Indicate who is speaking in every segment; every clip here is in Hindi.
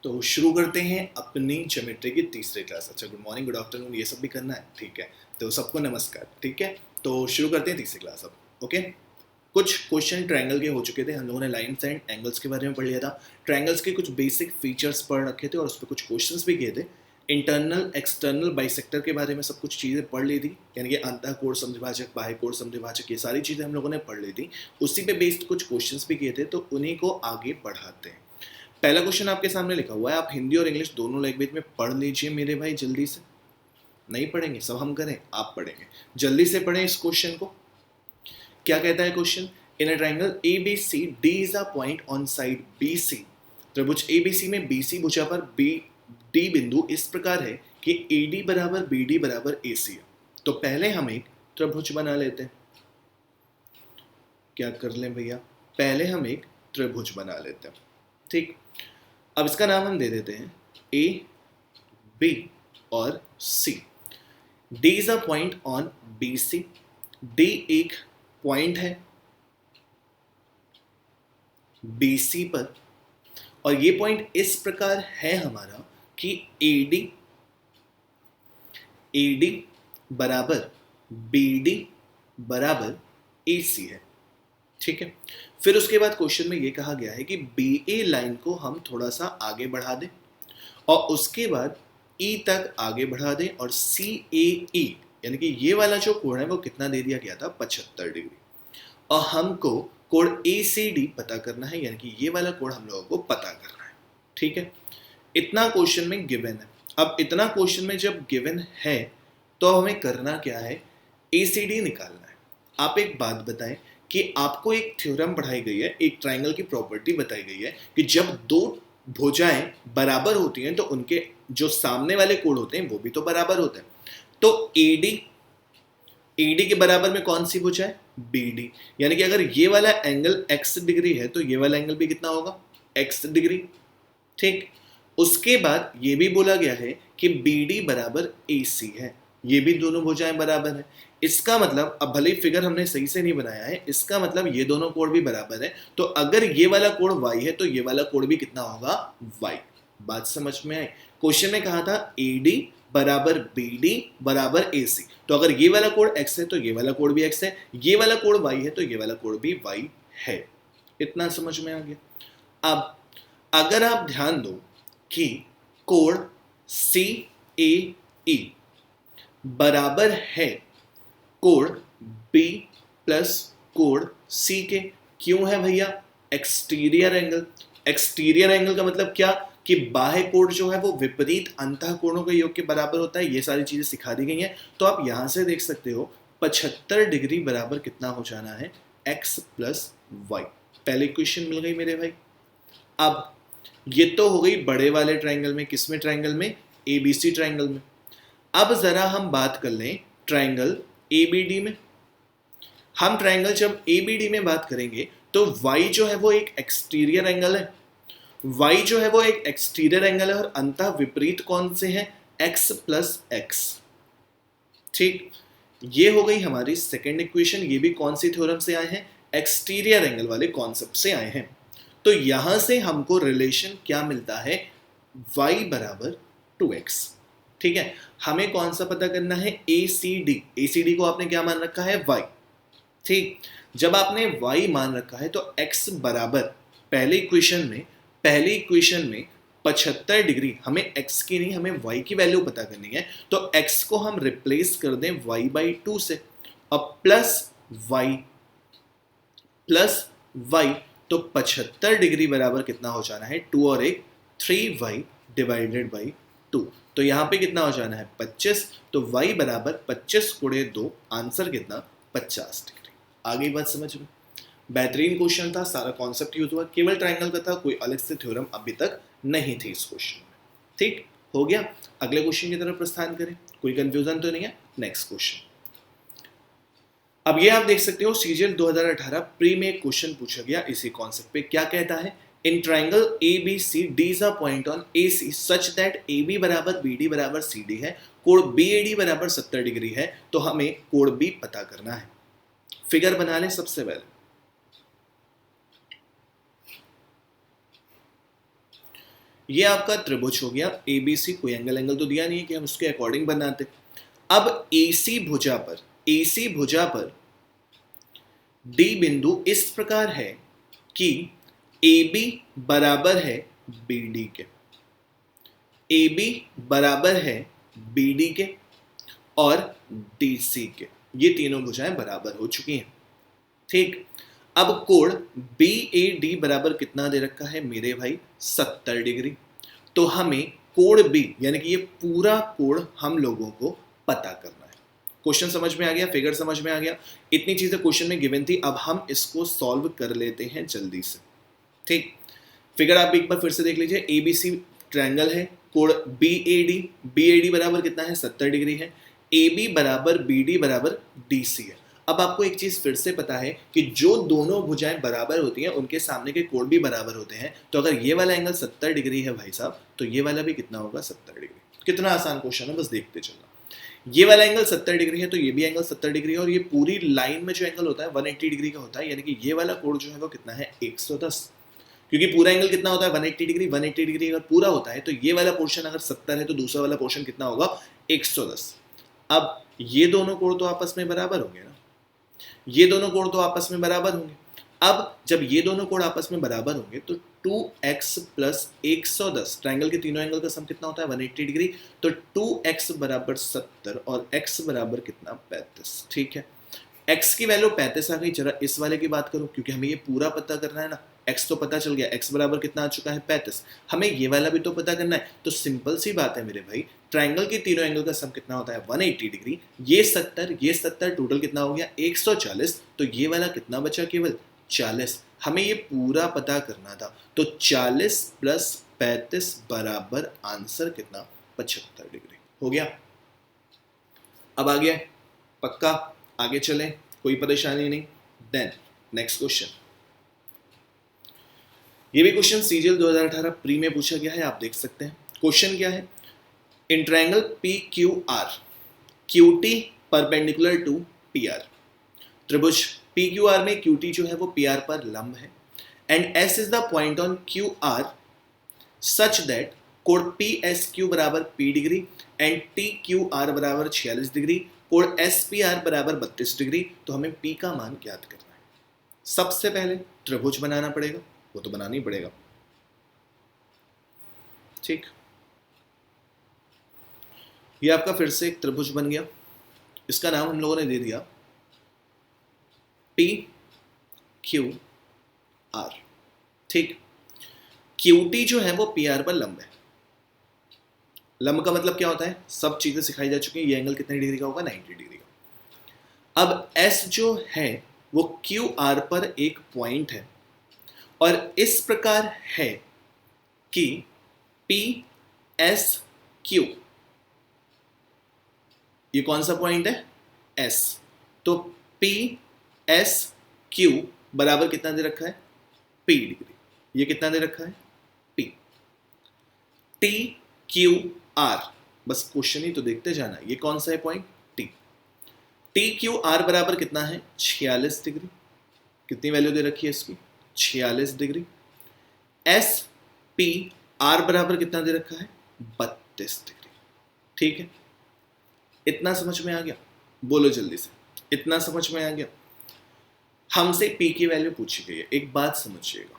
Speaker 1: तो शुरू करते हैं अपनी ज्योमेट्री की तीसरी क्लास। अच्छा, गुड मॉर्निंग, गुड आफ्टरनून, ये सब भी करना है, ठीक है। तो सबको नमस्कार, ठीक है। तो शुरू करते हैं तीसरी क्लास अब। ओके, कुछ क्वेश्चन ट्रायंगल के हो चुके थे, हम लोगों ने लाइन्स एंड एंगल्स के बारे में पढ़ लिया था। ट्रायंगल्स के कुछ बेसिक फीचर्स पढ़ रखे थे और उस पर कुछ क्वेश्चंस भी किए थे। इंटरनल एक्सटर्नल बाइसेक्टर के बारे में सब कुछ चीज़ें पढ़ ली थी, यानी कि अंतः कोण समद्विभाजक, बाह्य कोण समद्विभाजक, ये सारी चीज़ें हम लोगों ने पढ़ ली थी। उसी पे बेस्ड कुछ क्वेश्चंस भी किए थे, तो उन्हीं को आगे बढ़ाते हैं। पहला क्वेश्चन आपके सामने लिखा हुआ है, आप हिंदी और इंग्लिश दोनों लैंग्वेज में पढ़ लीजिए मेरे भाई, जल्दी से। नहीं पढ़ेंगे, सब हम करें, आप पढ़ेंगे, जल्दी से पढ़ें इस क्वेश्चन को। क्या कहता है question? In a triangle ABC, D is a point on side BC। त्रिभुज ABC में BC भुजा पर D बिंदु इस प्रकार है कि AD बराबर BD बराबर AC है। तो पहले हम एक त्रिभुज बना लेते हैं। क्या कर लें भैया? पहले हम एक त्रिभुज बना लेते हैं, ठीक। अब इसका नाम हम दे देते हैं A, B और C। D is a point on BC। D एक पॉइंट है BC पर, और ये पॉइंट इस प्रकार है हमारा कि AD बराबर BD बराबर AC है, ठीक है। फिर उसके बाद क्वेश्चन में ये कहा गया है कि BA लाइन को हम थोड़ा सा आगे बढ़ा दें और उसके बाद E तक आगे बढ़ा दें, और CAE यानी कि ये वाला जो कोण है वो कितना दे दिया गया था? 75 डिग्री। और हमको कोण ACD पता करना है, यानी कि ये वाला कोण हम लोगों को पता करना है, ठीक है। इतना क्वेश्चन में गिवन है। अब इतना क्वेश्चन में जब गिवन है तो हमें करना क्या है? ACD निकालना है। आप एक बात बताएं कि आपको एक थ्योरम पढ़ाई गई है, एक ट्रायंगल की प्रॉपर्टी बताई गई है कि जब दो भुजाएं बराबर होती हैं तो उनके जो सामने वाले कोण होते हैं वो भी तो बराबर होते हैं। तो AD के बराबर में कौन सी भुजा है? BD। यानी कि अगर ये वाला एंगल x डिग्री है तो ये वाला एंगल भी कितना होगा? x डिग्री, ठीक। उसके बाद ये भी बोला गया है कि BD बराबर AC है, ये भी दोनों भुजाएं बराबर है। इसका मतलब, अब भले ही फिगर हमने सही से नहीं बनाया है, इसका मतलब ये दोनों कोण भी बराबर है। तो अगर ये वाला कोण y है तो ये वाला कोण भी कितना होगा? y। बात समझ में आई? क्वेश्चन में कहा था AD बराबर BD बराबर AC। तो अगर ये वाला कोण x है तो ये वाला कोण भी x है, ये वाला कोण y है तो ये वाला कोण भी y है। इतना समझ में आ गया। अब अगर आप ध्यान दो कि कोण CAE बराबर है कोण B प्लस कोण C के। क्यों है भैया? Exterior angle. एक्सटीरियर एंगल का मतलब क्या? कि बाह्य कोण जो है वो विपरीत अंतः कोणों के योग के बराबर होता है। ये सारी चीजें सिखा दी गई हैं। तो आप यहां से देख सकते हो 75 डिग्री बराबर कितना हो जाना है? x plus Y. पहले इक्वेशन मिल गई मेरे भाई। अब ये तो हो गई बड़े वाले ट्रायंगल में। किसमें? ट्रायंगल में ABC ट्रायंगल में। अब जरा हम बात कर लें ट्रायंगल ABD में। हम ट्रायंगल जब ABD में बात करेंगे तो y जो है वो एक एक्सटीरियर एंगल है। y जो है वो एक एक्सटीरियर एंगल है और अंतः विपरीत कौन से है? x प्लस एक्स, ठीक। ये हो गई हमारी सेकेंड इक्वेशन। ये भी कौन सी थ्योरम से आए हैं? एक्सटीरियर एंगल वाले कॉन्सेप्ट से आए हैं। तो यहां से हमको रिलेशन क्या मिलता है? y बराबर 2x, ठीक है। हमें कौन सा पता करना है? ACD। ACD को आपने क्या मान रखा है? y, ठीक। जब आपने y मान रखा है तो x बराबर पहली इक्वेशन में 75 डिग्री, हमें x की नहीं, हमें y की वैल्यू पता करनी है। तो x को हम रिप्लेस कर दें y/2 से, और प्लस y, तो 75 डिग्री बराबर कितना हो जाना है? 2 और 1 3y डिवाइडेड बाई 2। तो यहां पे कितना हो जाना है? 25। तो y बराबर 25 गुणे 2, आंसर कितना? 50 डिग्री। आगे बात समझ में? बेहतरीन क्वेश्चन था, सारा कॉन्सेप्ट यूज हुआ, केवल ट्रायंगल का था, कोई अलग से थ्योरम अभी तक नहीं थी इस क्वेश्चन में, ठीक हो गया। अगले क्वेश्चन की तरफ प्रस्थान करें। कोई कंफ्यूजन तो नहीं है? Next question. अब ये आप देख सकते हो सीजीएल 2018 प्री में एक क्वेश्चन पूछा गया इसी कॉन्सेप्ट पे। क्या कहता है? In triangle ABC D is a point on AC such that AB बराबर BD बराबर CD है, कोण BAD बराबर 70 डिग्री है। तो हमें कोण B पता करना है। फिगर बना लें सबसे पहले। ये आपका त्रिभुज हो गया ABC, कोई एंगल तो दिया नहीं है कि हम उसके अकॉर्डिंग बनाते। अब AC भुजा पर D बिंदु इस प्रकार है कि AB बराबर है BD के, AB बराबर है BD के और DC के, ये तीनों भुजाएं बराबर हो चुकी हैं। ठीक, अब कोण BAD बराबर कितना दे रखा है मेरे भाई 70 डिग्री। तो हमें कोण B यानी कि ये पूरा कोण हम लोगों को पता करना है। क्वेश्चन समझ में आ गया, फिगर समझ में आ गया, इतनी चीजें क्वेश्चन में गिवन थी। अब हम इसको सॉल्व कर लेते हैं जल्दी से। ठीक, फिगर आप एक बार फिर से देख लीजिए। ABC ट्रायंगल है, कोण BAD बराबर कितना है 70 डिग्री है, AB बराबर BD बराबर DC है। अब आपको एक चीज फिर से पता है कि जो दोनों भुजाएं बराबर होती हैं उनके सामने के कोण भी बराबर होते हैं। तो अगर ये वाला एंगल 70 डिग्री है भाई साहब, तो ये वाला भी कितना होगा 70 डिग्री। कितना आसान क्वेश्चन है, बस देखते चलना। ये वाला एंगल 70 डिग्री है तो ये भी एंगल 70 डिग्री है, और ये पूरी लाइन में जो एंगल होता है 180 डिग्री का होता है, यानी कि ये वाला कोण जो है वो कितना है 110, क्योंकि पूरा एंगल कितना होता है 180 डिग्री। 180 डिग्री अगर पूरा होता है तो ये वाला पोर्शन अगर 70 है तो दूसरा वाला पोर्शन कितना होगा 110। अब ये दोनों कोण तो आपस में बराबर होंगे ना, ये दोनों कोण तो आपस में बराबर होंगे। अब जब ये दोनों कोण आपस में बराबर होंगे तो 2x प्लस 110, ट्रायंगल के तीनों एंगल का सम कितना होता है 180 डिग्री, तो 2x बराबर 70 और x बराबर कितना 35। ठीक है, x की वैल्यू 35 आ गई। जरा इस वाले की बात करो, क्योंकि हमें ये पूरा पता करना है ना। x तो पता चल गया, x बराबर कितना आ चुका है 35, हमें ये वाला भी तो पता करना है। तो सिंपल सी बात है मेरे भाई, ट्रायंगल के तीनों एंगल का सम कितना होता है 180 डिग्री। ये 70 टोटल कितना हो गया 140, तो ये वाला कितना बचा केवल 40। हमें ये पूरा पता करना था, तो 40 प्लस 35 बराबर आंसर कितना 75 डिग्री हो गया। अब आ गया पक्का, आगे चलें, कोई परेशानी नहीं। देन नेक्स्ट क्वेश्चन, ये भी क्वेश्चन सीजीएल 2018 प्री में पूछा गया है, आप देख सकते हैं। क्वेश्चन क्या है, in triangle PQR QT perpendicular to PR, त्रिभुज PQR में QT जो है वो PR पर लंब है, and S is the point on QR such that कोण PSQ बराबर P डिग्री एंड TQR बराबर 46 डिग्री, कोण SPR बराबर 32 डिग्री। तो हमें P का मान ज्ञात करना है। सबसे पहले त्रिभुज बनाना पड़ेगा, वो तो बनाना ही पड़ेगा। ठीक, ये आपका फिर से एक त्रिभुज बन गया, इसका नाम हम लोगों ने दे दिया PQR। ठीक, QT जो है वो PR पर लंब है। लंब का मतलब क्या होता है, सब चीजें सिखाई जा चुकी हैं। ये एंगल कितने डिग्री का होगा 90 डिग्री का। अब S जो है वो QR पर एक पॉइंट है, और इस प्रकार है कि PSQ, ये कौन सा पॉइंट है S, तो PSQ बराबर कितना दे रखा है P डिग्री। ये कितना दे रखा है P। TQR, बस क्वेश्चन ही तो देखते जाना, ये कौन सा है पॉइंट T। TQR बराबर कितना है 46 डिग्री। कितनी वैल्यू दे रखी है इसकी 46 डिग्री। SPR बराबर कितना दे रखा है 32 डिग्री। ठीक है, इतना समझ में आ गया, बोलो जल्दी से, इतना समझ में आ गया। हमसे P की वैल्यू पूछी गई है। एक बात समझिएगा,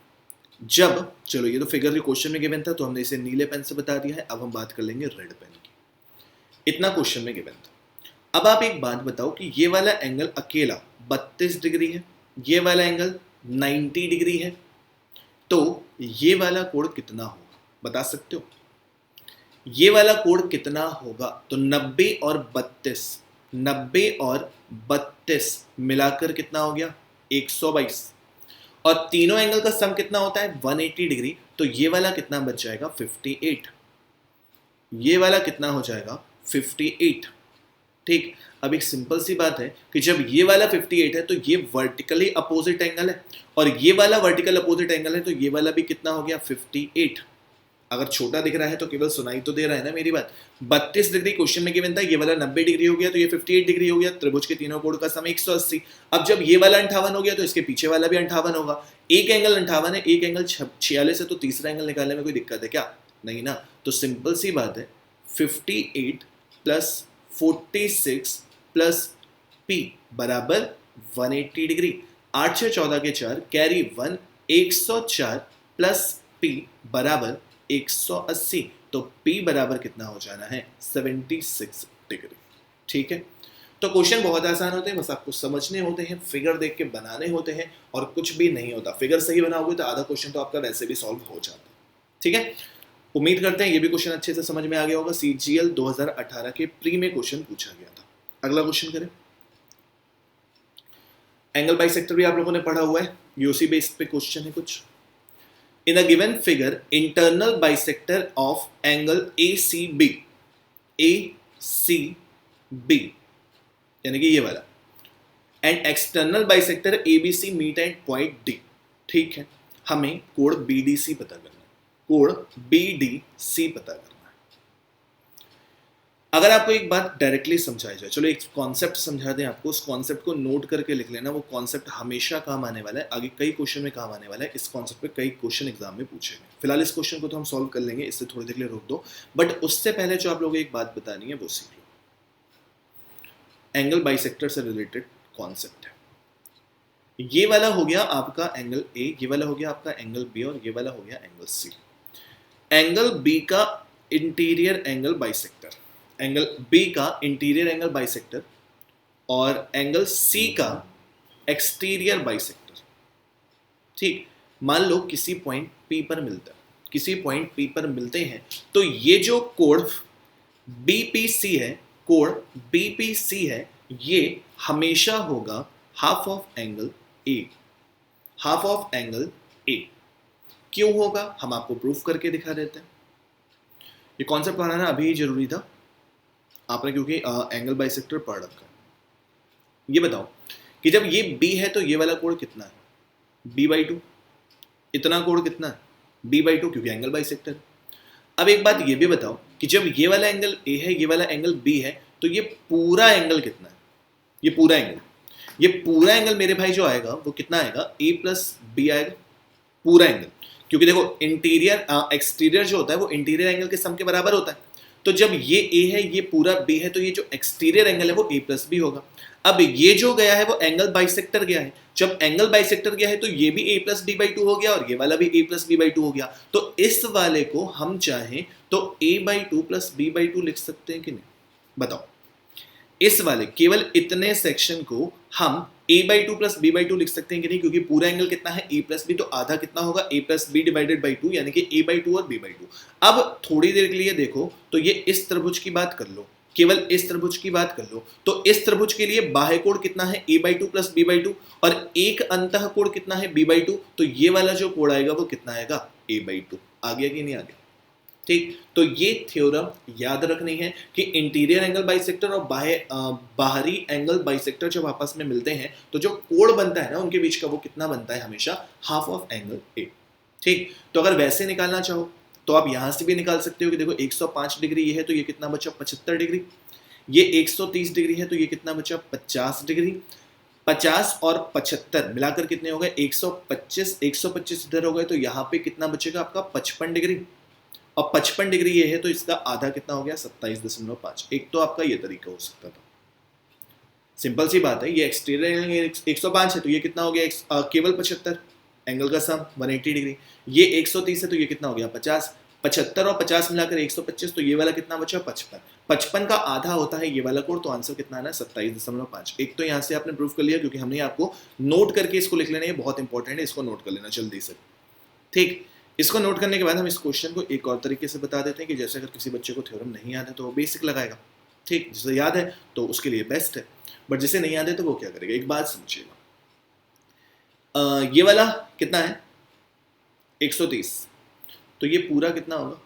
Speaker 1: जब, चलो ये तो फिगर के क्वेश्चन में गिवन था तो हमने इसे नीले पेन से बता दिया है, अब हम बात कर लेंगे रेड पेन की। इतना क्वेश्चन में गिवन था। अब आप एक बात बताओ कि ये वाला एंगल अकेला 32 डिग्री है, ये वाला एंगल 90 डिग्री है, तो ये वाला कोण कितना होगा बता सकते हो? ये वाला कोण कितना होगा? तो 90 और 32, 90 और 32 मिलाकर कितना हो गया 122, और तीनों एंगल का सम कितना होता है 180 डिग्री। तो ये वाला कितना बच जाएगा 58, ये वाला कितना हो जाएगा 58। ठीक, अब एक सिंपल सी बात है कि जब ये वाला 58 है तो ये वर्टिकली अपोजिट एंगल है, और ये वाला वर्टिकल अपोजिट एंगल है, तो ये वाला भी कितना हो गया 58। अगर छोटा दिख रहा है तो केवल सुनाई तो दे रहा है ना मेरी बात। 32 डिग्री क्वेश्चन में गिवन था, ये वाला 90 डिग्री हो गया तो ये 58 डिग्री हो गया। त्रिभुज के तीनों कोण का सम 180। अब जब ये वाला 58 हो गया तो इसके पीछे वाला भी 58 होगा। एक एंगल 58 है, एक एंगल 46 है, तो तीसरा एंगल निकालने में कोई दिक्कत है क्या? नहीं ना, तो सिंपल सी बात है 58 प्लस 46 प्लस P बराबर 180 डिग्री। 8 से 14 के 4 कैरी 1 104 प्लस P बराबर 180, तो P बराबर कितना हो जाना है 76 डिग्री। ठीक है, तो क्वेश्चन बहुत आसान होते हैं, बस आपको समझने होते हैं, फिगर देख के बनाने होते हैं और कुछ भी नहीं होता। फिगर सही बनाओगे तो आधा क्वेश्चन तो आपका वैसे भी सॉल्व हो जाता है। ठीक है, उम्मीद करते हैं ये भी क्वेश्चन अच्छे से समझ में आ गया होगा। CGL 2018 के प्री में क्वेश्चन पूछा गया था। अगला क्वेश्चन करें। एंगल बाइसेक्टर भी आप लोगों ने पढ़ा हुआ है, यूसी बेस्ड पे क्वेश्चन है कुछ। In a given figure internal bisector of angle ACB यानी कि ये वाला, and external bisector ABC meet at point D। ठीक है, हमें कोण BDC पता करना है, कोण BDC पता करना है। अगर आपको एक बात डायरेक्टली समझाई जाए, चलो एक कॉन्सेप्ट समझा दें आपको, उस कॉन्सेप्ट को नोट करके लिख लेना। वो कॉन्सेप्ट हमेशा काम आने वाला है, आगे कई क्वेश्चन में काम आने वाला है। इस कॉन्सेप्ट पे कई क्वेश्चन एग्जाम में पूछे गए। फिलहाल इस क्वेश्चन को तो हम सॉल्व कर लेंगे, इससे थोड़ी देर के लिए रोक दो, बट उससे पहले जो आप लोगों को एक बात बतानी है वो सीख लो। एंगल बाइसेक्टर से रिलेटेड कॉन्सेप्ट है। ये वाला हो गया आपका एंगल A, ये वाला हो गया आपका एंगल B और ये वाला हो गया एंगल C। एंगल B का interior angle bisector, angle B का इंटीरियर एंगल बाइसेक्टर और एंगल C का एक्सटीरियर बाइसेक्टर। ठीक, मान लो किसी पॉइंट P पर मिलता है, किसी पॉइंट P पर मिलते हैं, तो ये जो कोण BPC है, कोण BPC है, ये हमेशा होगा half of angle A, half of angle A। क्यों होगा, हम आपको प्रूफ करके दिखा देते हैं। ये कॉन्सेप्ट पढ़ाना अभी ही जरूरी था आपने, क्योंकि एंगल बाइसेक्टर पढ़ रखा है। ये बताओ कि जब ये B है तो ये वाला कोण कितना है, B/2। इतना कोण कितना है, B/2, क्योंकि एंगल बाइसेक्टर। अब एक बात ये भी बताओ कि जब ये वाला एंगल A है, ये वाला एंगल B है, तो ये पूरा एंगल कितना है, ये पूरा एंगल मेरे भाई जो आएगा वो कितना आएगा, A प्लस B आएगा, पूरा एंगल। क्योंकि देखो इंटीरियर एक्सटीरियर जो होता है वो इंटीरियर एंगल के सम के बराबर होता है। तो जब ये A है, ये पूरा B है, तो ये जो एक्सटीरियर एंगल है वो A प्लस B होगा। अब ये जो गया है वो एंगल बाइसेक्टर गया है, जब एंगल बाइसेक्टर गया है तो ये भी A प्लस B/2 हो गया और ये वाला भी A प्लस B/2 हो गया। तो इस वाले को हम चाहें तो A/2 प्लस B/2 लिख सकते हैं कि नहीं, बताओ। इस वाले केवल इतने सेक्शन को हम A/2 प्लस B/2 लिख सकते हैं कि नहीं, क्योंकि पूरा एंगल कितना है A प्लस B, तो आधा कितना होगा A plus B divided by 2, यानी कि A/2 और B/2। अब थोड़ी देर के लिए देखो तो ये इस त्रिभुज की बात कर लो, केवल इस त्रिभुज की बात कर लो, तो इस त्रिभुज के लिए बाह्य कोण कितना है A/2 प्लस B/2 और एक अंतः कोण कितना है B/2, तो ये वाला जो कोण आएगा वो कितना आएगा A/2। आ गया कि नहीं आ गया, ठीक। तो ये थ्योरम याद रखनी है कि इंटीरियर एंगल बाइसेक्टर और बाहरी एंगल बाइसेक्टर जब आपस में मिलते हैं तो जो कोण बनता है ना उनके बीच का, वो कितना बनता है, हमेशा हाफ ऑफ एंगल A। ठीक, तो अगर वैसे निकालना चाहो तो आप यहां से भी निकाल सकते हो कि देखो 105 डिग्री ये है तो ये कितना बचा 75 डिग्री, ये 130 डिग्री है तो ये कितना बचा 50 डिग्री। 50 और 75 मिलाकर कितने हो गए 125, 125 इधर हो गए तो यहाँ पे कितना बचेगा आपका 55 डिग्री, और 55 डिग्री ये है तो इसका आधा कितना हो गया 27.5। एक तो आपका ये तरीका हो सकता था, सिंपल सी बात है। ये एक्सटीरियर 105 है तो ये कितना हो गया केवल 75, एंगल का सम 180 डिग्री। ये 130 है तो ये कितना हो गया 50, 75 और 50 मिलाकर 125, तो ये वाला कितना बचा 55। 55 का आधा होता है ये वाला कोण, तो आंसर कितना आना है 27.5। एक तो यहाँ से आपने प्रूफ कर लिया, क्योंकि हमने आपको नोट करके इसको लिख लेना, ये बहुत इंपॉर्टेंट है, इसको नोट कर लेना जल्दी से। ठीक, इसको नोट करने के बाद हम इस क्वेश्चन को एक और तरीके से बता देते हैं कि जैसे अगर किसी बच्चे को थ्योरम नहीं याद है तो वो बेसिक लगाएगा, ठीक। जिसे याद है तो उसके लिए बेस्ट है, बट जिसे नहीं याद है तो वो क्या करेगा। एक बात समझिएगा, ये वाला कितना है 130, तो ये पूरा कितना होगा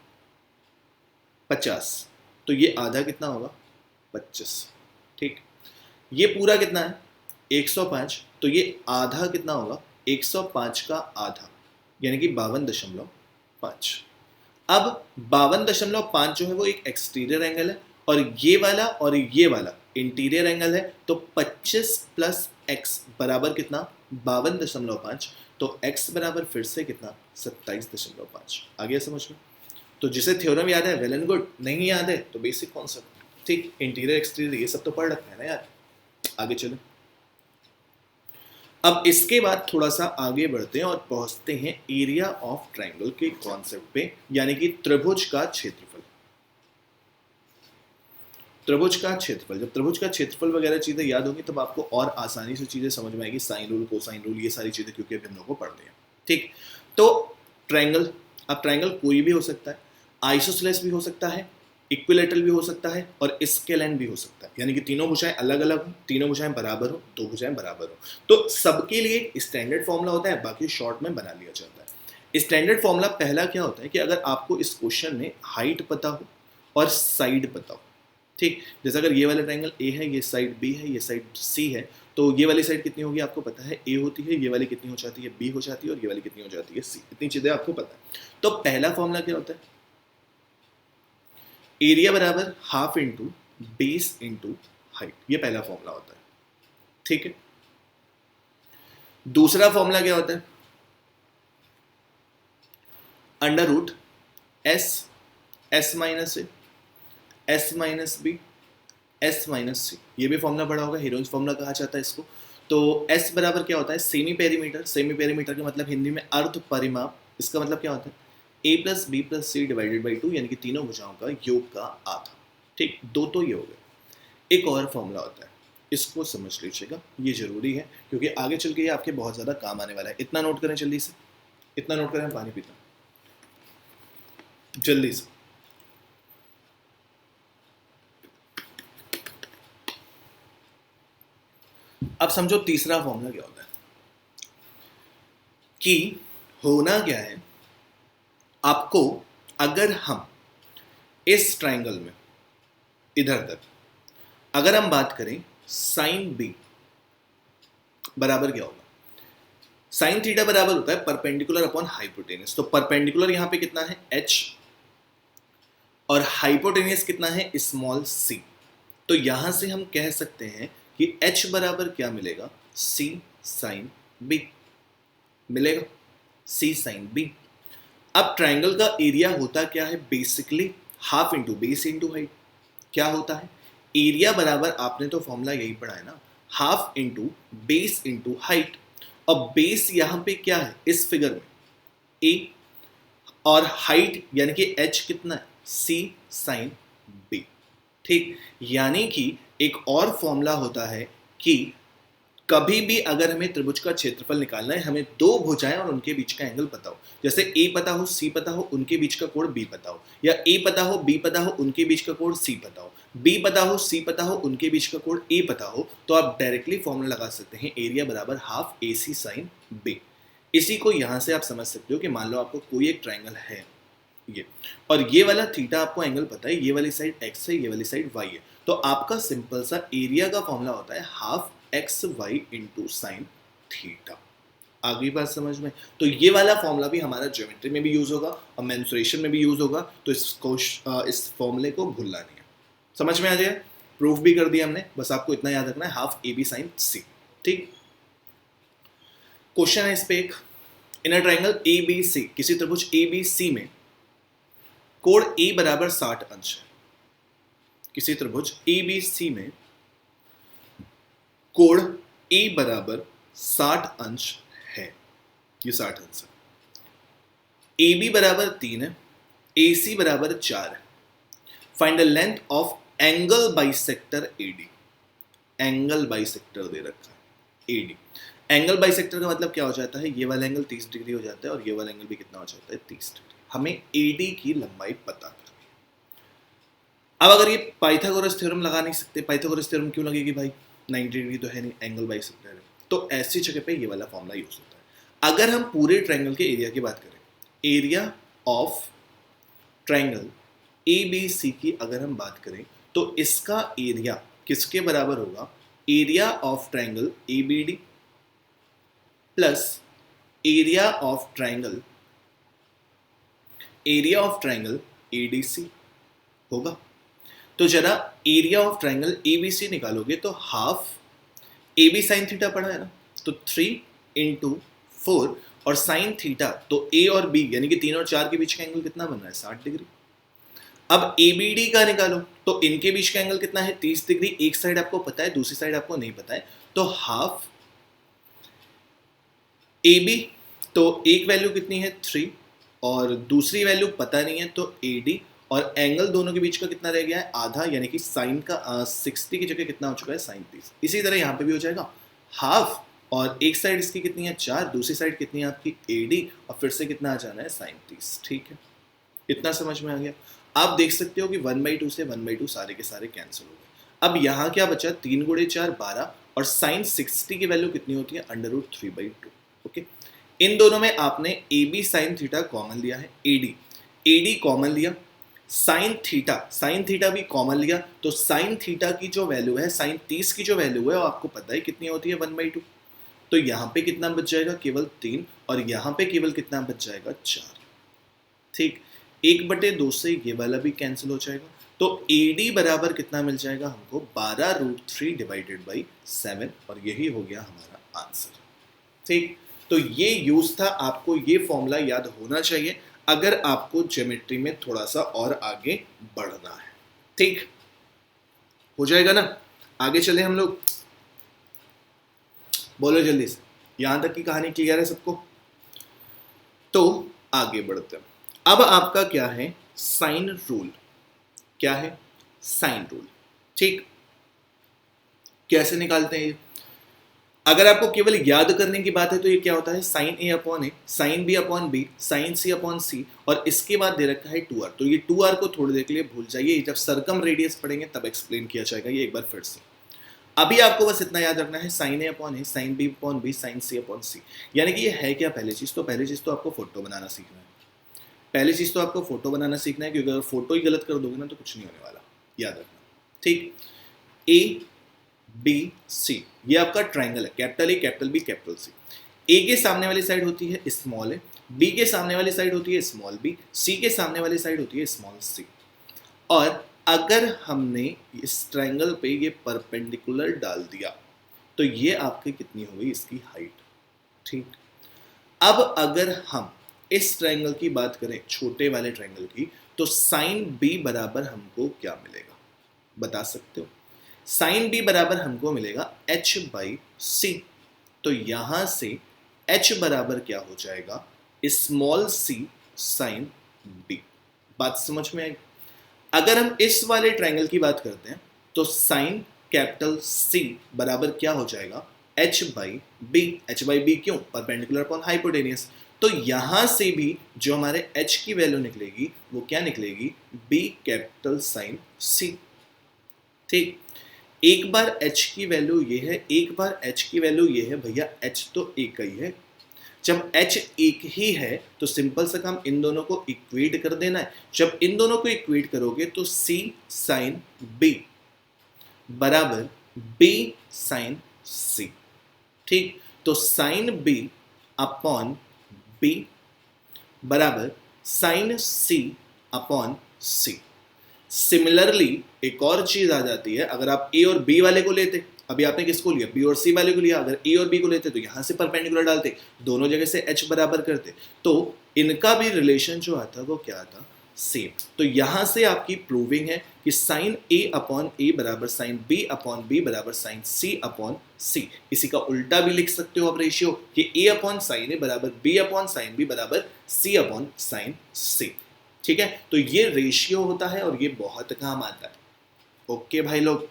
Speaker 1: 50, तो ये आधा कितना होगा 25। ठीक, ये पूरा कितना है 105, तो ये आधा कितना होगा 105 का आधा, यानी कि 52.5। अब 52.5 जो है वो एक एक्सटीरियर एंगल है और ये वाला इंटीरियर एंगल है, तो 25 प्लस x बराबर कितना 52.5, तो x बराबर फिर से कितना 27.5। आ गया समझ में। तो जिसे थ्योरम याद है वेल एंड गुड, नहीं याद है तो बेसिक कॉन्सेप्ट। ठीक, इंटीरियर एक्सटीरियर ये सब तो पढ़ रखा है ना यार। आगे चलो, अब इसके बाद थोड़ा सा आगे बढ़ते हैं और पहुंचते हैं एरिया ऑफ ट्रायंगल के कॉन्सेप्ट पे, यानी कि त्रिभुज का क्षेत्रफल। त्रिभुज का क्षेत्रफल, जब त्रिभुज का क्षेत्रफल वगैरह चीजें याद होंगी तब आपको और आसानी से चीजें समझ में आएगी, साइन रूल, कोसाइन रूल, ये सारी चीजें, क्योंकि अभी हम लोग को पढ़ते हैं। ठीक, तो ट्रायंगल, अब ट्रायंगल कोई भी हो सकता है, आइसोसेलेस भी हो सकता है, इक्विलेटरल भी हो सकता है और स्केलैन भी हो सकता है, यानी कि तीनों भुजाएं अलग अलग हो, तीनों भुजाएं बराबर हो, दो भुजाएं बराबर हो। तो सबके लिए एक स्टैंडर्ड फॉर्मूला होता है, बाकी शॉर्ट में बना लिया जाता है। स्टैंडर्ड फॉर्मूला पहला क्या होता है कि अगर आपको इस क्वेश्चन में हाइट पता हो और साइड पता हो, ठीक, जैसे अगर ये वाला ट्रायंगल ए है, ये साइड बी है, ये साइड सी है, तो ये वाली साइड कितनी होगी आपको पता है, ए होती है, ये वाली कितनी हो जाती है, बी हो जाती है, और ये वाली कितनी हो जाती है, सी। इतनी चीजें आपको पता है। तो पहला फॉर्मूला क्या होता है, एरिया बराबर half into base into height, ये पहला फॉर्मूला होता है। ठीक है, दूसरा फॉर्मूला क्या होता है, under root s, s minus a, s minus b, s minus c, ये भी फॉर्मूला पढ़ा होगा, हीरोइंस फॉर्मूला कहा जाता है इसको। तो एस बराबर क्या होता है, सेमी पेरीमीटर, सेमी पेरीमीटर का मतलब हिंदी में अर्ध परिमाप, इसका मतलब क्या होता है, a plus b plus c divided by 2, यानी कि तीनों भुजाओं का योग का आधा। ठीक, दो तो ये हो गए। एक और फॉर्मूला होता है, इसको समझ लीजिएगा, ये जरूरी है क्योंकि आगे चल के ये आपके बहुत ज्यादा काम आने वाला है। इतना नोट करें जल्दी से, इतना नोट करें, पानी पीता जल्दी से। अब समझो तीसरा फॉर्मूला क्या होता है, कि होना क्या है, आपको अगर हम इस ट्रायंगल में इधर तक अगर हम बात करें साइन बी बराबर क्या होगा, साइन थीटा बराबर होता है परपेंडिकुलर अपॉन हाइपोटेनियस। तो परपेंडिकुलर यहां पे कितना है, h, और हाइपोटेनियस कितना है, स्मॉल c। तो यहां से हम कह सकते हैं कि h बराबर क्या मिलेगा, c साइन b मिलेगा, c साइन b। अब ट्रायंगल का एरिया होता क्या है, basically half into base into height. क्या होता है, एरिया बराबर, आपने तो फॉर्मूला यही पढ़ा है ना, half into base into height. और बेस यहां पे क्या है इस फिगर में, a, और हाइट यानी कि h कितना है, c साइन b। ठीक, यानी कि एक और फॉर्मूला होता है कि कभी भी अगर हमें त्रिभुज का क्षेत्रफल निकालना है, हमें दो भुजाएं और उनके बीच का एंगल पता हो, जैसे a पता हो, c पता हो, उनके बीच का कोण b पता हो, या a पता हो, b पता हो, उनके बीच का कोण c पता हो, b पता हो, c पता हो, उनके बीच का कोण a पता हो, तो आप डायरेक्टली फॉर्मूला लगा सकते हैं, एरिया बराबर हाफ AC साइन b। इसी को यहां से आप समझ सकते हो कि मान लो आपको कोई एक ट्रायंगल है ये, और ये वाला थीटा आपको एंगल पता है, ये वाली साइड x है, ये वाली साइड y है, तो आपका सिंपल सा एरिया का फॉर्मूला होता है half X Y into sine theta. आगे बात समझ में, तो ये वाला फॉर्मूला भी हमारा ज्योमेट्री में भी यूज होगा और मेंसुरेशन में भी यूज होगा, तो इस फॉर्मूले को भूलना नहीं है। समझ में आ जाए, प्रूफ भी कर दिया हमने, बस आपको इतना याद रखना है, हाफ ए बी साइन सी। ठीक, क्वेश्चन है इस पे एक, इन अ ट्रायंगल ए बी सी, किसी त्रिभुज ए बी सी में कोण ए बराबर 60 अंश है। किसी त्रिभुज ए बी सी में कोण ए बराबर 60 अंश है, ये 60 अंश है। ए बी बराबर 3 है, ए सी बराबर 4 है। Find the length of angle bisector AD. Angle bisector दे रखा है एडी। एंगल बाइसेक्टर का मतलब क्या हो जाता है, ये वाला एंगल 30 डिग्री हो जाता है और ये वाला एंगल भी कितना हो जाता है, 30 डिग्री। हमें एडी की लंबाई पता करनी है। अब अगर ये पाइथागोरस थ्योरम लगा नहीं सकते, पाइथागोरस थ्योरम क्यों लगेगी भाई, 90 डिग्री तो है नहीं, एंगल बाइसेक्टर है, तो ऐसी जगह पे ये वाला फॉर्मूला यूज होता है। अगर हम पूरे ट्रायंगल के एरिया की बात करें, area of triangle A B C की अगर हम बात करें, तो इसका एरिया किसके बराबर होगा, area of triangle A B D plus area of triangle A D C होगा। तो जरा एरिया ऑफ ट्रायंगल एबीसी निकालोगे तो half A B sine theta पड़ा है ना, तो 3 इंटू 4, और साइन थीटा, तो ए और बी यानी कि 3 और 4 के बीच का एंगल कितना बन रहा है 60 डिग्री। अब ए बी डी का निकालो तो इनके बीच का एंगल कितना है 30 डिग्री। एक साइड आपको पता है, दूसरी साइड आपको नहीं पता है, तो हाफ ए बी, तो एक वैल्यू कितनी है 3 और दूसरी वैल्यू पता नहीं है तो ए डी, और एंगल दोनों के बीच का कितना रह गया है आधा, यानी कि साइन का 60 की जगह कितना हो चुका है साइन 30। इसी तरह यहाँ पे भी हो जाएगा हाफ, और एक साइड इसकी कितनी है 4, दूसरी साइड कितनी है आपकी ए डी, और फिर से कितना आ जाना है साइन 30। ठीक है, इतना समझ में आ गया। आप देख सकते हो कि 1/2 से 1/2 सारे के सारे कैंसिल हो गए। अब यहाँ क्या बचा 3 गुणे 4 12, और साइन 60 की वैल्यू कितनी होती है √3/2। ओके, इन दोनों में आपने A B sine theta common लिया है, ए डी कॉमन लिया, साइन थीटा भी कॉमन लिया, तो साइन थीटा की जो वैल्यू है साइन 30 की जो वैल्यू है वो आपको पता है कितनी होती है 1/2। तो यहाँ पे कितना बच जाएगा केवल 3, और यहाँ पे केवल कितना बच जाएगा 4। ठीक, 1/2 से ये वाला भी कैंसिल हो जाएगा, तो ए डी बराबर कितना मिल जाएगा हमको 12√3/7, और यही हो गया हमारा आंसर। ठीक, तो ये यूज था, आपको ये फॉर्मूला याद होना चाहिए अगर आपको ज्योमेट्री में थोड़ा सा और आगे बढ़ना है। ठीक, हो जाएगा ना। आगे चले हम लोग, बोलो जल्दी से, यहां तक की कहानी क्लियर है सबको? तो आगे बढ़ते हैं। अब आपका क्या है साइन रूल, क्या है साइन रूल। ठीक, कैसे निकालते हैं? अगर आपको केवल याद करने की बात है तो ये क्या होता है sine a upon a, sine b upon b, sine c upon c, और इसके बाद दे रखा है 2r। तो ये 2r को थोड़ी देर के लिए भूल जाइए, जब सर्कम रेडियस पढ़ेंगे तब एक्सप्लेन किया जाएगा ये एक बार फिर से। अभी आपको बस इतना याद रखना है sine a upon a, sine b upon b, sine c upon c. यानी कि ये है क्या पहली चीज तो आपको फोटो बनाना सीखना है। पहली चीज तो आपको फोटो बनाना सीखना है, क्योंकि अगर फोटो ही गलत कर दोगे ना तो कुछ नहीं होने वाला, याद रखना। ठीक, ए बी सी ये आपका ट्राइंगल है, capital A capital B capital C. A के सामने वाली साइड होती है स्मॉल ए, बी के सामने वाली साइड होती है स्मॉल बी, सी के सामने वाली साइड होती है स्मॉल सी। और अगर हमने इस ट्राइंगल पे ये परपेंडिकुलर डाल दिया तो ये आपकी कितनी होगी इसकी हाइट। ठीक, अब अगर हम इस ट्राइंगल की बात करें, छोटे वाले ट्राइंगल की, तो साइन बी बराबर हमको क्या मिलेगा बता सकते हो? साइन बी बराबर हमको मिलेगा h/c। तो यहां से h बराबर क्या हो जाएगा स्मॉल c साइन b। बात समझ में आएगी? अगर हम इस वाले ट्राइंगल की बात करते हैं तो साइन कैपिटल C बराबर क्या हो जाएगा h/b। h/b क्यों? Perpendicular upon hypotenuse. तो यहां से भी जो हमारे h की वैल्यू निकलेगी वो क्या निकलेगी b कैपिटल साइन C। ठीक, एक बार h की वैल्यू ये है, एक बार h की वैल्यू ये है, भैया h तो एक ही है। जब h एक ही है तो सिंपल सा काम इन दोनों को इक्वेट कर देना है। जब इन दोनों को इक्वेट करोगे तो c साइन b बराबर b साइन c। ठीक, तो साइन b अपॉन b बराबर sine c upon c। Similarly एक और चीज आ जाती है, अगर आप ए और बी वाले को लेते, अभी आपने किसको लिया बी और सी वाले को लिया, अगर ए और बी को लेते तो यहां से परपेंडिकुलर डालते, दोनों जगह से h बराबर करते, तो इनका भी रिलेशन जो आता वो क्या आता सेम। तो यहां से आपकी प्रूविंग है कि साइन ए अपॉन ए बराबर साइन बी अपॉन बी बराबर साइन सी अपॉन सी। इसी का उल्टा भी लिख सकते हो आप रेशियो कि ए अपॉन साइन ए बराबर बी अपॉन साइन बी बराबर सी अपॉन साइन सी। ठीक है, तो ये रेशियो होता है और ये बहुत काम आता है। ओके भाई लोग,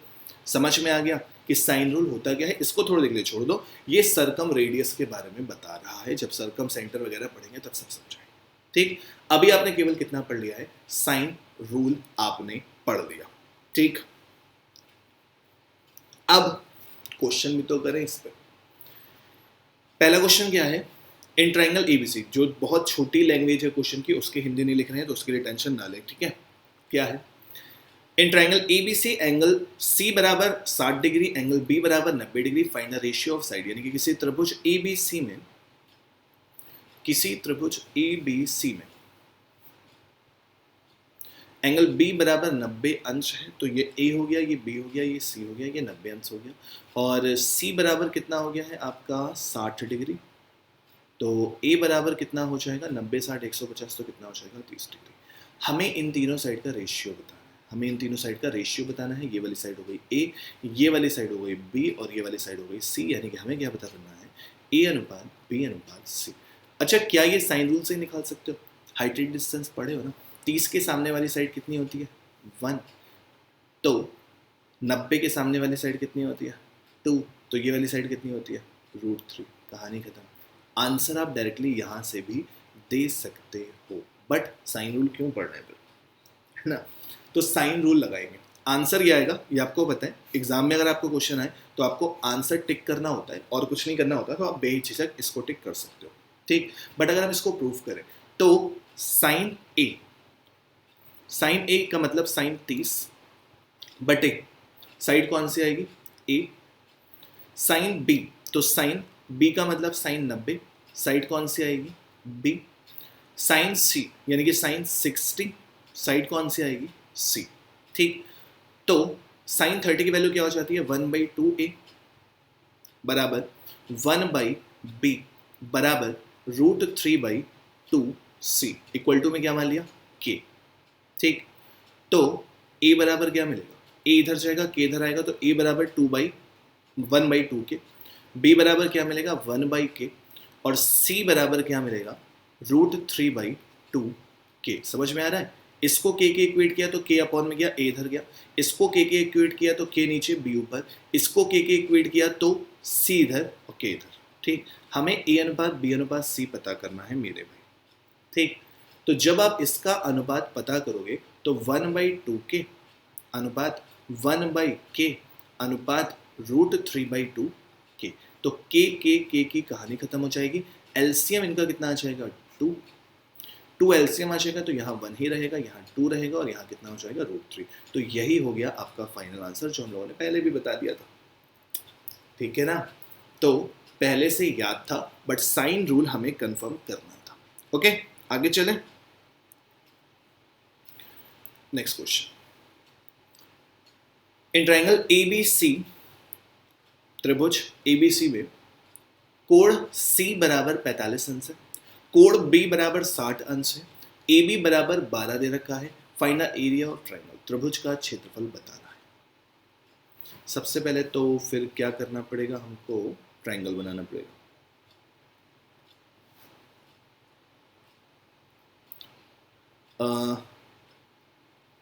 Speaker 1: समझ में आ गया कि साइन रूल होता क्या है? इसको थोड़ी देर के लिए छोड़ दो, ये सर्कम रेडियस के बारे में बता रहा है, जब सर्कम सेंटर वगैरह पढ़ेंगे तब सब समझाएंगे। ठीक, अभी आपने केवल कितना पढ़ लिया है साइन रूल आपने पढ़ लिया। ठीक, अब क्वेश्चन भी तो करें इस पर। पहला क्वेश्चन क्या है, इन ट्राइंगल एबीसी, जो बहुत छोटी लैंग्वेज है क्वेश्चन की, उसके हिंदी नहीं लिख रहे हैं तो उसके लिए टेंशन ना ले। ठीक है, क्या है in triangle ABC angle C बराबर 60 डिग्री, एंगल बी बराबर 90 degree, find the ratio of side. यानी कि किसी त्रिभुज एबीसी में, किसी त्रिभुज एबीसी में एंगल बी बराबर 90 अंश है, तो ये ए हो गया, ये बी हो गया, ये सी हो गया, ये 90 अंश हो गया, और सी बराबर कितना हो गया है आपका 60 डिग्री। तो ए बराबर कितना हो जाएगा, 90 60 150, तो कितना हो जाएगा 30 डिग्री। हमें इन तीनों साइड का रेशियो बताना है, हमें इन तीनों साइड का रेशियो बताना है। ये वाली साइड हो गई ए, ये वाली साइड हो गई बी, और ये वाली साइड हो गई सी, यानी कि हमें क्या पता करना है, ए अनुपात बी अनुपात सी। अच्छा, क्या ये साइन रूल से ही निकाल सकते हो? हाइटेड डिस्टेंस पढ़े हो ना, 30 के सामने वाली साइड कितनी होती है, 1, तो 90 के सामने वाली साइड कितनी होती है, 2, तो ये वाली साइड कितनी होती है, √3। कहानी खत्म। आंसर आप डायरेक्टली यहाँ से भी दे सकते हो, बट साइन रूल क्यों पढ़ रहे हैं फिर, है ना? तो साइन रूल लगाएंगे, आंसर क्या आएगा ये आपको पता है। एग्जाम में अगर आपको क्वेश्चन आए तो आपको आंसर टिक करना होता है और कुछ नहीं करना होता, तो आप बेहिचक इसको टिक कर सकते हो, ठीक। बट अगर हम इसको प्रूफ करें तो साइन ए का मतलब साइन 30 बटे साइड कौन सी आएगी, ए। साइन बी, तो साइन बी का मतलब साइन 90, साइड कौन सी आएगी, बी। साइन सी यानी कि साइन 60, साइड कौन सी आएगी, सी, ठीक। तो साइन 30 की वैल्यू क्या हो जाती है, 1/2a बराबर 1/b बराबर √3/2c इक्वल टू में क्या मान लिया, k, ठीक। तो a बराबर क्या मिलेगा, a इधर जाएगा, k इधर आएगा, तो a बराबर 1/2k, b बराबर क्या मिलेगा 1/k, और c बराबर क्या मिलेगा √3/2k। समझ में आ रहा है? इसको k के इक्वेट किया तो k अपॉन में गया, a इधर गया। इसको k के इक्वेट किया तो k नीचे b ऊपर। इसको k के इक्वेट किया तो c इधर और k इधर, ठीक। हमें a अनुपात b अनुपात c पता करना है मेरे भाई, ठीक। तो जब आप इसका अनुपात पता करोगे तो 1/2k अनुपात 1/k अनुपात √3/2k, तो k की कहानी खत्म हो जाएगी। एलसीएम इनका कितना आ जाएगा, 2 एलसीएम आ जाएगा, तो यहाँ 1 ही रहेगा, यहाँ 2 रहेगा, और यहाँ कितना हो जाएगा √3। तो यही हो गया आपका फाइनल आंसर, जो हम लोगों ने पहले भी बता दिया था, ठीक है ना? तो पहले से याद था, बट साइन रूल हमें कंफर्म करना था। ओके, आगे चलें। Next question, in triangle ABC, त्रिभुज एबीसी में कोण सी बराबर 45 अंश है, कोण बी बराबर 60 अंश है, ए बी बराबर 12 दे रखा है, find the area of triangle, त्रिभुज का क्षेत्रफल बताना है। सबसे पहले तो फिर क्या करना पड़ेगा, हमको ट्रायंगल बनाना पड़ेगा।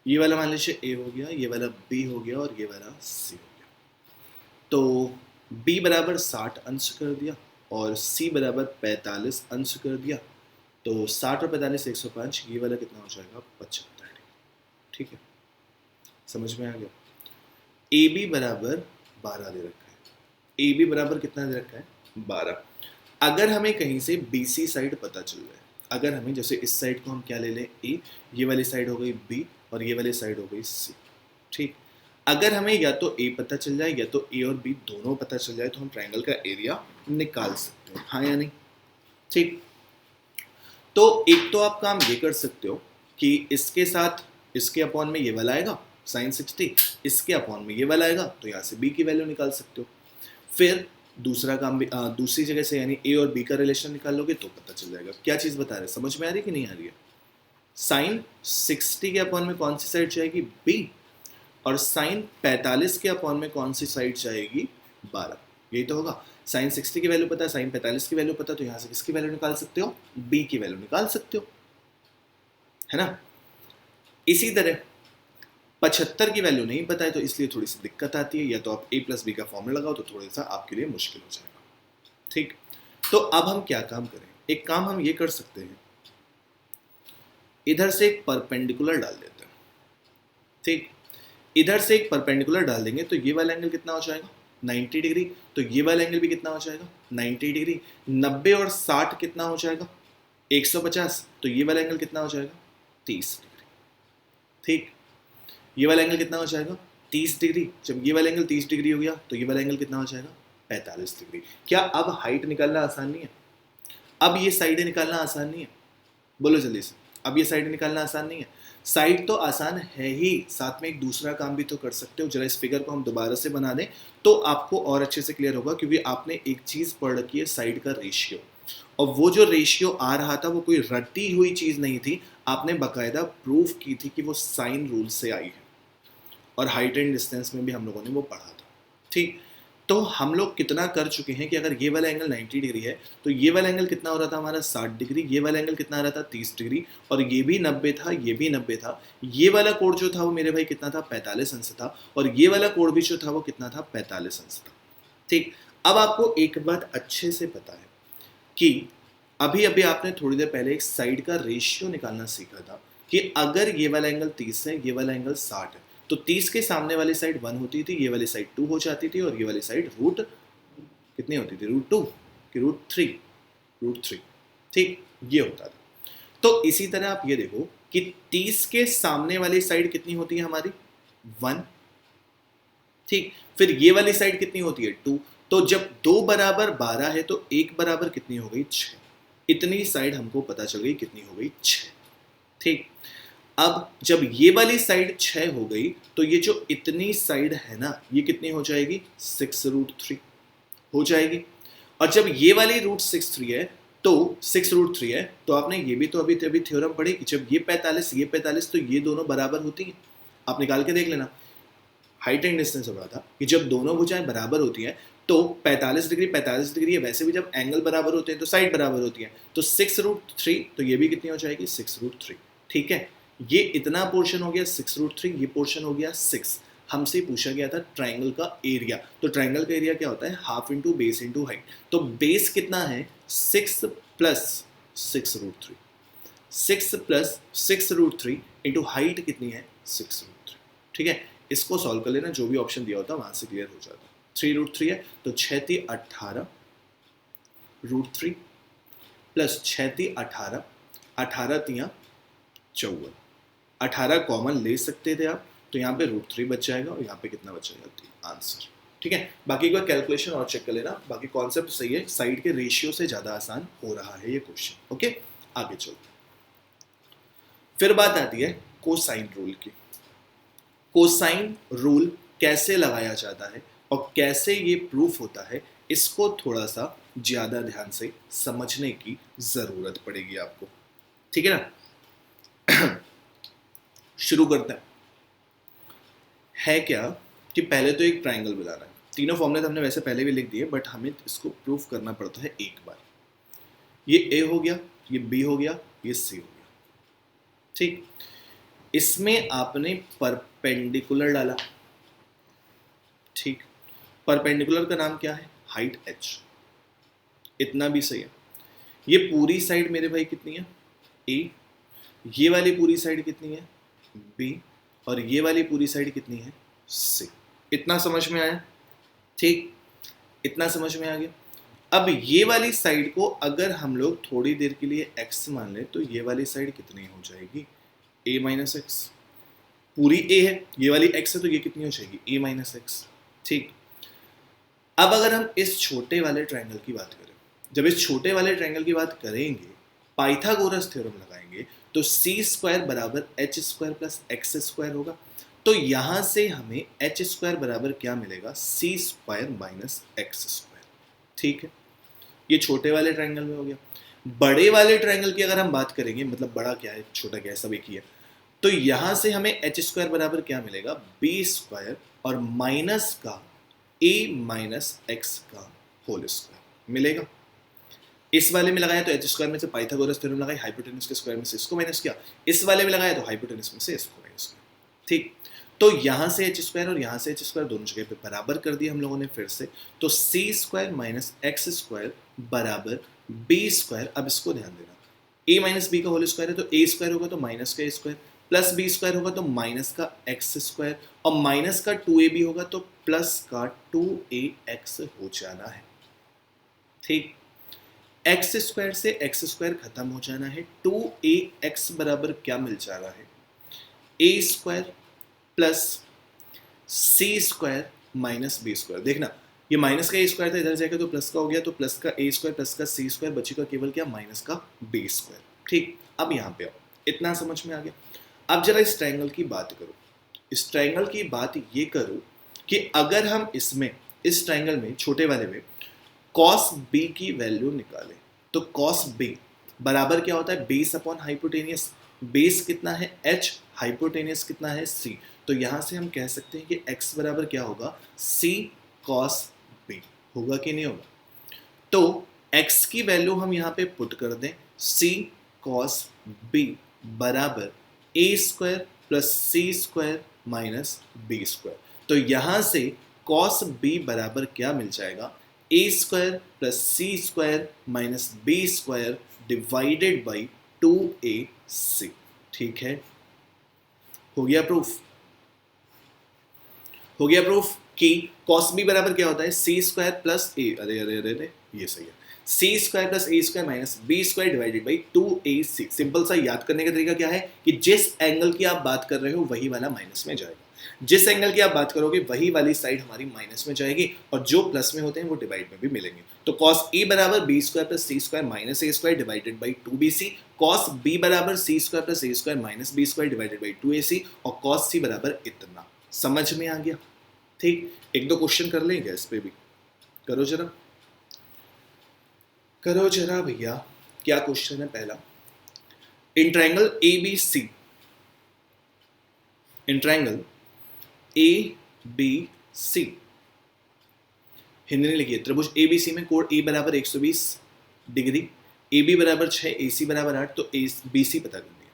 Speaker 1: ये वाला मान लीजिए ए हो गया, ये वाला बी हो गया, और ये वाला सी हो गया। तो b बराबर 60 अंश कर दिया और c बराबर 45 अंश कर दिया, तो 60 और 45 105, ये वाला कितना हो जाएगा 75 डिग्री, ठीक है। समझ में आ गया? ए बी बराबर 12 दे रखा है, ए बी बराबर कितना दे रखा है 12। अगर हमें कहीं से बी सी साइड पता चल रहा है, अगर हमें जैसे इस साइड को हम क्या ले लें ए, ये वाली साइड हो गई बी, और ये वाली साइड हो गई सी, ठीक। अगर हमें या तो ए पता चल जाए या तो ए और बी दोनों पता चल जाए, तो हम ट्रायंगल का एरिया निकाल सकते हैं, हाँ या नहीं, ठीक। तो एक तो आप काम ये कर सकते हो कि इसके साथ इसके अपॉन में ये वाला आएगा साइन 60, इसके अपॉन में ये वाला आएगा, तो यहाँ से बी की वैल्यू निकाल सकते हो। फिर दूसरा काम भी दूसरी जगह से, यानी ए और बी का रिलेशन निकाल लोगे तो पता चल जाएगा। क्या चीज़ बता रहे, समझ में आ रही है कि नहीं आ रही है? साइन 60 के अपॉन में कौन सी साइड जाएगी, बी, और साइन 45 के अपॉन में कौन सी साइड जाएगी, 12। यही तो होगा। साइन 60 की वैल्यू पता है, साइन 45 की वैल्यू पता है, तो यहाँ से किसकी वैल्यू निकाल सकते हो, बी की वैल्यू निकाल सकते हो, है ना। इसी तरह 75 की वैल्यू नहीं पता है, तो इसलिए थोड़ी सी दिक्कत आती है, या तो आप a प्लस बी का फॉर्मूला लगाओ, तो थोड़ा सा आपके लिए मुश्किल हो जाएगा, ठीक। तो अब हम क्या काम करें, एक काम हम ये कर सकते हैं, इधर से एक परपेंडिकुलर डाल देते हैं, ठीक। इधर से एक परपेंडिकुलर डाल देंगे तो ये वाला एंगल कितना हो जाएगा 90 डिग्री, तो ये वाला एंगल भी कितना हो जाएगा 90 डिग्री। 90 और 60 कितना हो जाएगा 150, तो ये वाला एंगल कितना हो जाएगा 30 डिग्री, ठीक। ये वाला एंगल कितना हो जाएगा 30 डिग्री। जब ये वाला एंगल 30 डिग्री हो गया तो ये वाला एंगल कितना हो जाएगा 45 डिग्री। क्या अब हाइट निकालना आसान नहीं है? अब ये साइड निकालना आसान नहीं है? बोलो जल्दी से, अब ये साइड निकालना आसान नहीं है? साइड तो आसान है ही, साथ में एक दूसरा काम भी तो कर सकते हो। जरा इस फिगर को हम दोबारा से बना दें तो आपको और अच्छे से क्लियर होगा, क्योंकि आपने एक चीज पढ़ रखी है साइड का रेशियो। और वो जो रेशियो आ रहा था वो कोई रटी हुई चीज नहीं थी, आपने बकायदा प्रूफ की थी कि वो साइन रूल से आई है, और हाइट एंड डिस्टेंस में भी हम लोगों ने वो पढ़ा था। ठीक, तो हम लोग कितना कर चुके हैं कि अगर ये वाला एंगल 90 डिग्री है तो ये वाला एंगल कितना हो रहा था हमारा 60 डिग्री, ये वाला एंगल कितना आ रहा था 30 डिग्री, और ये भी 90 था, ये भी 90 था, ये वाला कोण जो था वो मेरे भाई कितना था 45 अंश था, और ये वाला कोण भी जो था वो कितना था 45 अंश था। ठीक, अब आपको एक बात अच्छे से पता है कि अभी अभी आपने थोड़ी देर पहले एक साइड का रेशियो निकालना सीखा था कि अगर ये वाला एंगल 30 है, ये वाला एंगल 60 है, तो 30 के सामने वाली साइड 1 होती थी, ये वाली साइड 2 हो जाती थी, और ये वाली साइड रूट कितनी होती थी, रूट 2 कि रूट थ्री। ठीक, ये होता था। तो इसी तरह आप ये देखो कि 30 के सामने वाली साइड कितनी होती है हमारी 1। ठीक, फिर ये वाली साइड कितनी होती है 2। तो जब 2 बराबर 12 है तो 1 बराबर कितनी हो गई 6। इतनी साइड हमको पता चल गई कितनी हो गई 6। ठीक, अब जब ये वाली साइड 6 हो गई तो ये जो इतनी साइड है ना ये कितनी हो जाएगी 6√3 हो जाएगी। और जब ये वाली √6 है तो 6√3 है तो आपने ये भी तो अभी थ्योरम पढ़ी कि जब ये 45 तो ये दोनों बराबर होती हैं। आप निकाल के देख लेना, हाइट एंड डिस्टेंस हो रहा था कि जब दोनों भुजाएं बराबर होती हैं तो 45 डिग्री है, वैसे भी जब एंगल बराबर होते हैं तो साइड बराबर होती है, तो 6√3 तो ये भी कितनी हो जाएगी 6√3। ठीक है, ये इतना पोर्शन हो गया 6√3, ये पोर्शन हो गया 6। हमसे पूछा गया था ट्राइंगल का एरिया, तो ट्राइंगल का एरिया क्या होता है half into base into height. तो बेस कितना है 6 प्लस 6√3, 6 प्लस 6√3 इंटू हाइट कितनी है 6√3। ठीक है, इसको सॉल्व कर लेना, जो भी ऑप्शन दिया होता है वहां से क्लियर हो जाता है। 3√3 है तो 6 × 18 √3 प्लस 6 × 18, 18 × 54, 18 कॉमन ले सकते थे आप, तो यहाँ पे √3 बच जाएगा और यहाँ पे कितना बच जाएगा आंसर। ठीक है, बाकी का कैलकुलेशन और चेक कर लेना, बाकी कॉन्सेप्ट सही है, साइड के रेशियो से ज्यादा आसान हो रहा है ये क्वेश्चन। ओके, आगे चलो। फिर बात आती है कोसाइन रूल की। कोसाइन रूल कैसे लगाया जाता है और कैसे ये प्रूफ होता है, इसको थोड़ा सा ज्यादा ध्यान से समझने की जरूरत पड़ेगी आपको। ठीक है ना, शुरू करते है क्या कि पहले तो एक ट्राइंगल बनाना है। तीनों फॉर्मूले तो हमने वैसे पहले भी लिख दिए, बट हमें इसको प्रूफ करना पड़ता है एक बार। ये ए हो गया, ये बी हो गया, ये सी हो गया। ठीक, इसमें आपने परपेंडिकुलर डाला। ठीक, परपेंडिकुलर का नाम क्या है हाइट h, इतना भी सही है। ये पूरी साइड मेरे भाई कितनी है a, ये वाली पूरी साइड कितनी है b, और ये वाली पूरी साइड कितनी है c। इतना समझ में आया? ठीक, इतना समझ में आ गया। अब ये वाली साइड को अगर हम लोग थोड़ी देर के लिए x मान लें तो ये वाली साइड कितनी हो जाएगी a - x। पूरी a है, ये वाली x है, तो ये कितनी हो जाएगी a - x। ठीक, अब अगर हम इस छोटे वाले ट्रायंगल की बात करें, जब इस छोटे वाले ट्रायंगल की बात करेंगे पाइथागोरस थ्योरम लगाएंगे तो c² बराबर h² प्लस x² होगा। तो यहां से हमें h² बराबर क्या मिलेगा c² माइनस x²। ठीक है, ये छोटे वाले ट्रायंगल में हो गया। बड़े वाले ट्रायंगल की अगर हम बात करेंगे, मतलब बड़ा क्या है छोटा क्या है सब एक ही है, तो यहां से हमें h² बराबर क्या मिलेगा b² और माइनस का a माइनस x का होल स्क्वायर मिलेगा। इस वाले में लगाया तो h² में से पाइथागोरस थ्योरम लगाई, हाइपोटेनस के स्क्वायर में से इसको माइनस किया। इस वाले में लगाया तो हाइपोटेनस में से इसको माइनस किया। ठीक, तो यहां से h² और यहां से h² दोनों जगह पे बराबर कर दिया हम लोगों ने फिर से, तो c² माइनस x² बराबर b²। अब इसको ध्यान देना, a माइनस बी का होल स्क्वायर है तो a² होगा तो माइनस का a² प्लस b² होगा तो माइनस का x² और माइनस का 2ab होगा तो प्लस का 2ax हो जाना है। ठीक, x² से x² खत्म हो जाना है, 2ax बराबर क्या मिल जा रहा है a² plus c² minus b²। देखना ये माइनस का a² था, इधर जाएगा तो प्लस का हो गया, तो प्लस का a² प्लस का c² बचेगा केवल क्या माइनस का b²। ठीक, अब यहां पे आओ, इतना समझ में आ गया। अब जरा इस ट्रायंगल की बात करो, इस ट्रायंगल की बात ये करो कि अगर हम इसमें इस ट्रायंगल में छोटे वाले में cos b की वैल्यू निकालें तो कॉस बी बराबर क्या होता है, बेस अपॉन हाइपोटेनियस। बेस कितना है h, हाइपोटेनियस कितना है c। तो यहां से हम कह सकते हैं कि x बराबर क्या होगा, c cos b। होगा कि नहीं होगा? तो x की वैल्यू हम यहां पे पुट कर दें, c cos b बराबर a square plus C square minus B square. तो यहां से cos b बराबर क्या मिल जाएगा, a square plus C square minus B square divided by 2ac। ठीक है, हो गया प्रूफ? हो गया प्रूफ कि cos b बराबर क्या होता है, सी स्क्वायर प्लस ए, अरे अरे अरे अरे ये सही है, c square plus a square minus B square divided by 2ac। Simple सा याद करने का तरीका क्या है कि जिस एंगल की आप बात कर रहे हो वही वाला माइनस में जाएगा, जिस एंगल की आप बात करोगे वही वाली साइड हमारी माइनस में जाएगी, और जो प्लस में होते हैं वो डिवाइड में भी मिलेंगे। तो cos a बराबर b square plus C square minus a square divided by 2bc, cos b बराबर c square plus a square minus B square divided by 2ac, और cos c बराबर इतना। समझ में आ गया? ठीक, एक दो क्वेश्चन कर लेंगे इस पे भी, करो जरा, करो जरा भैया। क्या क्वेश्चन है पहला, in triangle ABC, in triangle ABC, Hindi में लिखिए, त्रिभुज ABC में कोण A बराबर 120 डिग्री, AB बराबर 6, AC बराबर 8, तो BC पता कर दिया,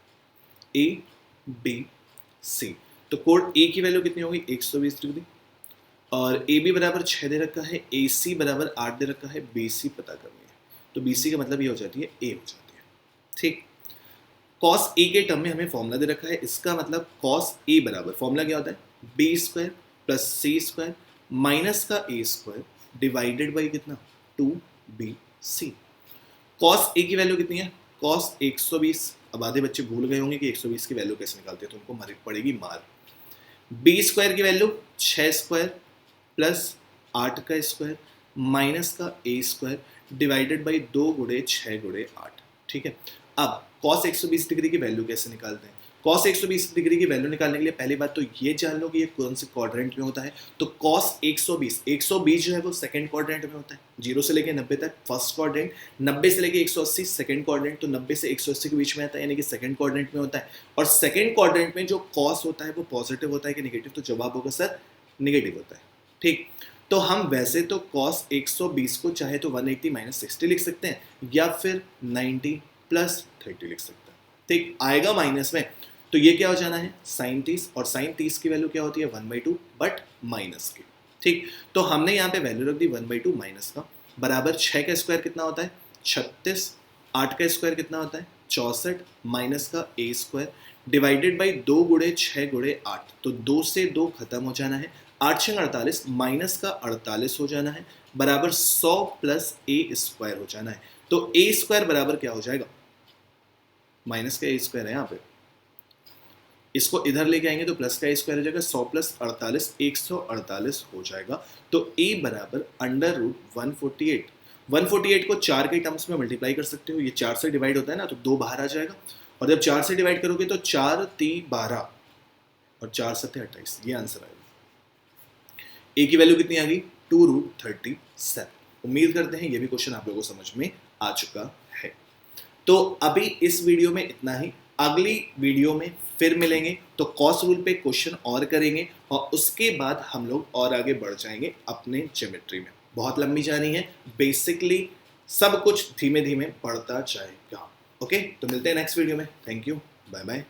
Speaker 1: ABC। तो कोण A की वैल्यू कितनी होगी, 120 डिग्री, और AB बराबर 6 दे रखा है, AC बराबर 8 दे रखा है, BC पता करनी है। तो BC का मतलब ये हो जाती है A हो जाती है। ठीक, cos A के टर्म में हमें फॉर्मूला दे रखा है, इसका मतलब cos A बराबर फॉर्मूला क्या होता है, B square plus C square minus का A स्क्वायर डिवाइडेड बाई कितना, 2BC। cos A की वैल्यू कितनी है, cos 120। अब आधे बच्चे भूल गए होंगे कि 120 की वैल्यू कैसे निकालते हैं, तो उनको मदद पड़ेगी मार। B स्क्वायर की वैल्यू 6 स्क्वायर प्लस 8 का स्क्वायर माइनस का A स्क्वायर डिवाइडेड बाई 2 गुणे 6 गुणे 8। ठीक है, अब cos 120 डिग्री की वैल्यू कैसे निकालते हैं, cos 120 डिग्री की वैल्यू निकालने के लिए पहली बात तो ये जान लो कि ये कौन से क्वाड्रेंट में होता है। तो cos 120 जो है वो सेकंड क्वाड्रेंट में होता है, 0 से लेके 90 तक फर्स्ट क्वाड्रेंट, 90 से लेके 180 सेकंड क्वाड्रेंट, तो 90 से 180 के बीच में आता है, यानी कि सेकंड क्वाड्रेंट में होता है। और सेकंड क्वाड्रेंट में जो cos होता है वो पॉजिटिव होता है कि नेगेटिव, तो जवाब होगा सर नेगेटिव होता है। ठीक, तो हम वैसे तो cos 120 को चाहे तो 180 माइनस 60 लिख सकते हैं, या फिर 90 प्लस 30 लिख सकते हैं। ठीक, आएगा माइनस में, तो ये क्या हो जाना है sin 30, और sin 30 की वैल्यू क्या होती है 1/2 बट माइनस की। ठीक, तो हमने यहाँ पे वैल्यू रख दी 1/2 माइनस का, बराबर 6 का स्क्वायर कितना होता है 36, 8 का स्क्वायर कितना होता है 64 माइनस का A स्क्वायर डिवाइडेड बाई 2 गुणे 6 गुणे 8, तो 2 से 2 खत्म हो जाना है, 8 6 48 माइनस का 48 हो जाना है, बराबर 100 प्लस A स्क्वायर हो जाना है। तो A स्क्वायर बराबर क्या हो जाएगा, माइनस का A स्क्वायर है यहाँ पे, इसको इधर लेके आएंगे तो प्लस का A स्क्वायर हो जाएगा, 100 प्लस 48 148 हो जाएगा। तो A बराबर अंडर रूट 148 को 4 के टर्म्स में मल्टीप्लाई कर सकते हो, ये 4 से डिवाइड होता है ना, तो 2 बाहर आ जाएगा, और जब 4 से डिवाइड करोगे तो 4 3 12 और 4 7 28, ये आंसर आएगा। A की वैल्यू कितनी आ गई 2√37। उम्मीद करते हैं ये भी क्वेश्चन आप लोगों को समझ में आ चुका है। तो अभी इस वीडियो में इतना ही, अगली वीडियो में फिर मिलेंगे तो कॉस रूल पे क्वेश्चन और करेंगे, और उसके बाद हम लोग और आगे बढ़ जाएंगे अपने ज्योमेट्री में। बहुत लंबी जानी है, बेसिकली सब कुछ धीमे धीमे बढ़ता जाएगा। ओके, तो मिलते हैं नेक्स्ट वीडियो में। Thank you, bye bye.